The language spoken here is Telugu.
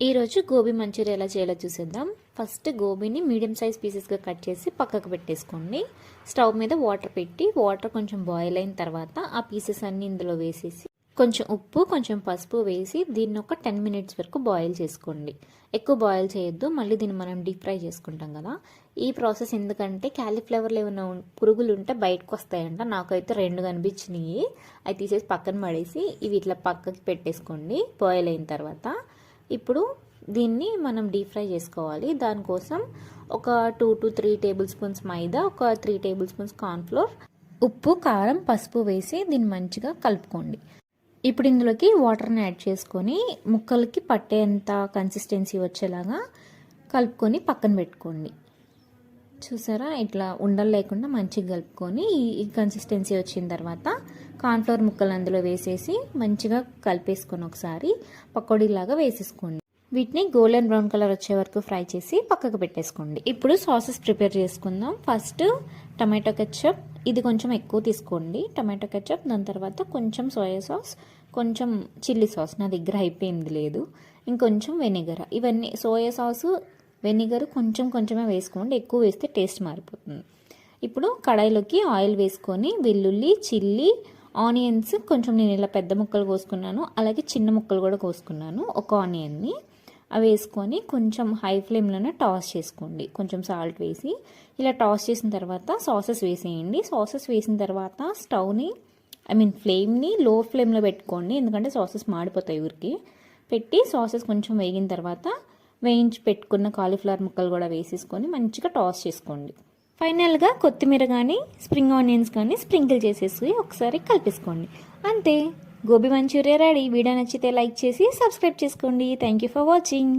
ఈరోజు గోబీ మంచూరియా ఎలా చేయాలో చూసేద్దాం. ఫస్ట్ గోబీని మీడియం సైజ్ పీసెస్గా కట్ చేసి పక్కకు పెట్టేసుకోండి. స్టవ్ మీద వాటర్ పెట్టి వాటర్ కొంచెం బాయిల్ అయిన తర్వాత ఆ పీసెస్ అన్నీ ఇందులో వేసేసి కొంచెం ఉప్పు కొంచెం పసుపు వేసి దీన్ని ఒక 10 మినిట్స్ వరకు బాయిల్ చేసుకోండి. ఎక్కువ బాయిల్ చేయొద్దు, మళ్ళీ దీన్ని మనం డీప్ ఫ్రై చేసుకుంటాం కదా. ఈ ప్రాసెస్ ఎందుకంటే క్యాలీఫ్లవర్లో ఏమైనా పురుగులు ఉంటే బయటకు వస్తాయంట. నాకైతే 2 కనిపించినాయి. అవి తీసేసి పక్కన పడేసి ఇవి ఇట్లా పక్కకి పెట్టేసుకోండి బాయిల్ అయిన తర్వాత. ఇప్పుడు దీన్ని మనం డీప్ ఫ్రై చేసుకోవాలి. దానికోసం ఒక 2 to 3 టేబుల్ స్పూన్స్ మైదా, ఒక 3 టేబుల్ స్పూన్స్ కార్న్ఫ్లోర్, ఉప్పు కారం పసుపు వేసి దీన్ని మంచిగా కలుపుకోండి. ఇప్పుడు ఇందులోకి వాటర్ని యాడ్ చేసుకొని ముక్కలకి పట్టేంత కన్సిస్టెన్సీ వచ్చేలాగా కలుపుకొని పక్కన పెట్టుకోండి. చూసారా, ఇట్లా ఉండలు లేకుండా మంచిగా కలుపుకొని ఈ కన్సిస్టెన్సీ వచ్చిన తర్వాత కార్న్ఫ్లవర్ ముక్కలు అందులో వేసేసి మంచిగా కలిపేసుకొని ఒకసారి పకోడీలాగా వేసేసుకోండి. వీటిని గోల్డెన్ బ్రౌన్ కలర్ వచ్చే వరకు ఫ్రై చేసి పక్కకు పెట్టేసుకోండి. ఇప్పుడు సాసెస్ ప్రిపేర్ చేసుకుందాం. ఫస్ట్ టమాటో కెచప్, ఇది కొంచెం ఎక్కువ తీసుకోండి. టమాటో కెచప్, దాని తర్వాత కొంచెం సోయా సాస్, కొంచెం చిల్లీ సాస్, నా దగ్గర అయిపోయింది లేదు, ఇంకొంచెం వెనిగర్. ఇవన్నీ సోయా సాసు వెనిగర్ కొంచెం కొంచెమే వేసుకోండి, ఎక్కువ వేస్తే టేస్ట్ మారిపోతుంది. ఇప్పుడు కడాయిలోకి ఆయిల్ వేసుకొని వెల్లుల్లి, చిల్లీ, ఆనియన్స్ కొంచెం నేను ఇలా పెద్ద ముక్కలు కోసుకున్నాను, అలాగే చిన్న ముక్కలు కూడా కోసుకున్నాను, ఒక ఆనియన్ని. అవి వేసుకొని కొంచెం హై ఫ్లేమ్లోనే టాస్ చేసుకోండి. కొంచెం సాల్ట్ వేసి ఇలా టాస్ చేసిన తర్వాత సాసెస్ వేసేయండి. సాసెస్ వేసిన తర్వాత ఫ్లేమ్ని లో ఫ్లేమ్లో పెట్టుకోండి, ఎందుకంటే సాసెస్ మాడిపోతాయి ఊరికి. పెట్టి సాసెస్ కొంచెం వేగిన తర్వాత వేయించి పెట్టుకున్న కాలీఫ్లవర్ ముక్కలు కూడా వేసేసుకొని మంచిగా టాస్ చేసుకోండి. ఫైనల్గా కొత్తిమీర కానీ స్ప్రింగ్ ఆనియన్స్ కానీ స్ప్రింకిల్ చేసేసి ఒకసారి కలిపేసుకోండి. అంతే, గోబీ మంచూరియా రెడీ. వీడియో నచ్చితే లైక్ చేసి సబ్స్క్రైబ్ చేసుకోండి. Thank you for watching.